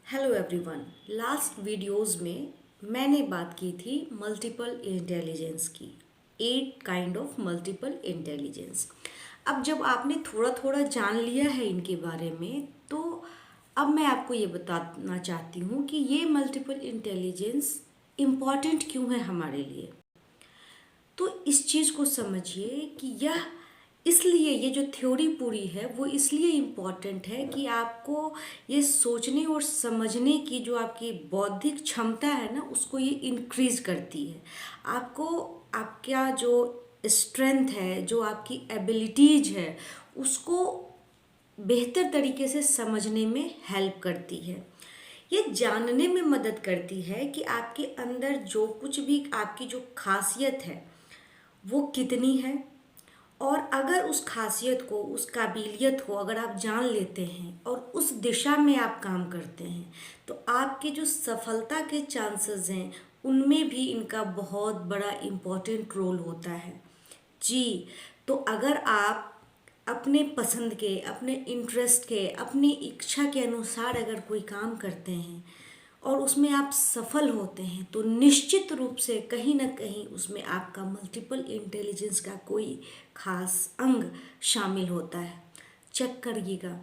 Hello everyone. Last videos में मैंने बात की थी मल्टीपल इंटेलिजेंस की। 8 काइंड ऑफ मल्टीपल इंटेलिजेंस। अब जब आपने थोड़ा थोड़ा जान लिया है इनके बारे में, तो अब मैं आपको ये बताना चाहती हूँ कि ये मल्टीपल इंटेलिजेंस इम्पॉर्टेंट क्यों है हमारे लिए। तो इस चीज़ को समझिए कि यह इसलिए ये जो थ्योरी पूरी है वो इसलिए इम्पॉर्टेंट है कि आपको ये सोचने और समझने की जो आपकी बौद्धिक क्षमता है ना, उसको ये इंक्रीज करती है। आपको आपका जो स्ट्रेंथ है, जो आपकी एबिलिटीज है, उसको बेहतर तरीके से समझने में हेल्प करती है। ये जानने में मदद करती है कि आपके अंदर जो कुछ भी आपकी जो खासियत है वो कितनी है। और अगर उस खासियत को, उस काबिलियत को अगर आप जान लेते हैं और उस दिशा में आप काम करते हैं, तो आपके जो सफलता के चांसेस हैं उनमें भी इनका बहुत बड़ा इम्पोर्टेंट रोल होता है। जी, तो अगर आप अपने पसंद के, अपने इंटरेस्ट के, अपनी इच्छा के अनुसार अगर कोई काम करते हैं और उसमें आप सफल होते हैं, तो निश्चित रूप से कहीं ना कहीं उसमें आपका मल्टीपल इंटेलिजेंस का कोई खास अंग शामिल होता है। चेक करिएगा।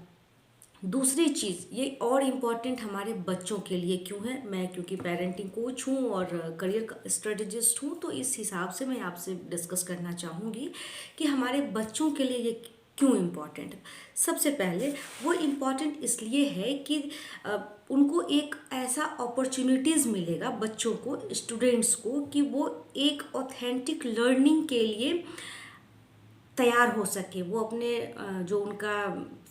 दूसरी चीज़ ये और इम्पॉर्टेंट हमारे बच्चों के लिए क्यों है, मैं क्योंकि पेरेंटिंग कोच हूँ और करियर स्ट्रेटजिस्ट हूँ, तो इस हिसाब से मैं आपसे डिस्कस करना चाहूँगी कि हमारे बच्चों के लिए ये क्यों इम्पॉर्टेंट है। सबसे पहले वो इम्पॉर्टेंट इसलिए है कि उनको एक ऐसा अपॉर्चुनिटीज़ मिलेगा, बच्चों को, स्टूडेंट्स को, कि वो एक ऑथेंटिक लर्निंग के लिए तैयार हो सके। वो अपने जो उनका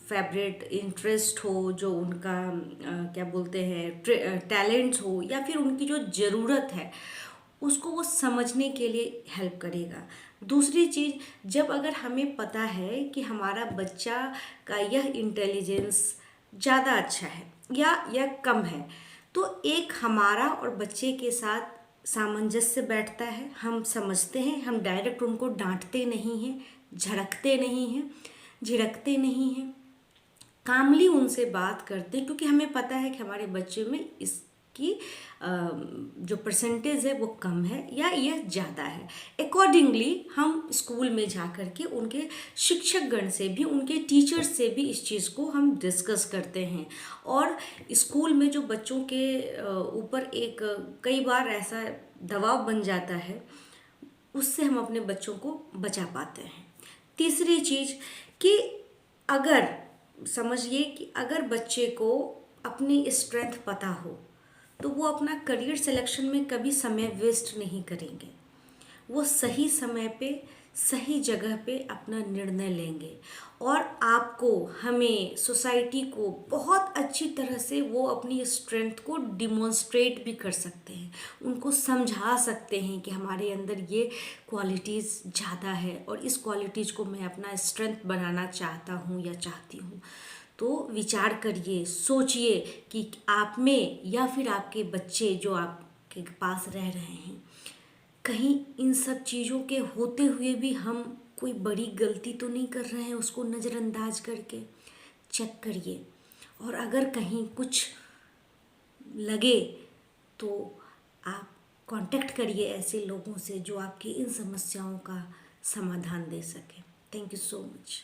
फेवरेट इंटरेस्ट हो, जो उनका क्या बोलते हैं टैलेंट्स हो, या फिर उनकी जो ज़रूरत है, उसको वो समझने के लिए हेल्प करेगा। दूसरी चीज़, जब अगर हमें पता है कि हमारा बच्चा का यह इंटेलिजेंस ज़्यादा अच्छा है या कम है, तो एक हमारा और बच्चे के साथ सामंजस्य बैठता है। हम समझते हैं, हम डायरेक्ट उनको डांटते नहीं हैं, झड़कते नहीं हैं, झिड़कते नहीं हैं, कामली उनसे बात करते हैं, क्योंकि हमें पता है कि हमारे बच्चे में इसकी जो परसेंटेज है वो कम है या यह ज़्यादा है। अकॉर्डिंगली हम स्कूल में जा कर के उनके शिक्षकगण से भी, उनके टीचर्स से भी इस चीज़ को हम डिस्कस करते हैं। और स्कूल में जो बच्चों के ऊपर एक कई बार ऐसा दबाव बन जाता है, उससे हम अपने बच्चों को बचा पाते हैं। तीसरी चीज़ कि अगर समझिए कि अगर बच्चे को अपनी स्ट्रेंथ पता हो, तो वो अपना करियर सिलेक्शन में कभी समय वेस्ट नहीं करेंगे। वो सही समय पे, सही जगह पे अपना निर्णय लेंगे। और आपको, हमें, सोसाइटी को बहुत अच्छी तरह से वो अपनी स्ट्रेंथ को डिमॉन्स्ट्रेट भी कर सकते हैं, उनको समझा सकते हैं कि हमारे अंदर ये क्वालिटीज़ ज़्यादा है और इस क्वालिटीज़ को मैं अपना स्ट्रेंथ बनाना चाहता हूँ या चाहती हूँ। तो विचार करिए, सोचिए कि आप में या फिर आपके बच्चे जो आपके पास रह रहे हैं, कहीं इन सब चीज़ों के होते हुए भी हम कोई बड़ी गलती तो नहीं कर रहे हैं उसको नज़रअंदाज करके। चेक करिए। और अगर कहीं कुछ लगे तो आप कांटेक्ट करिए ऐसे लोगों से जो आपकी इन समस्याओं का समाधान दे सके। Thank you so much.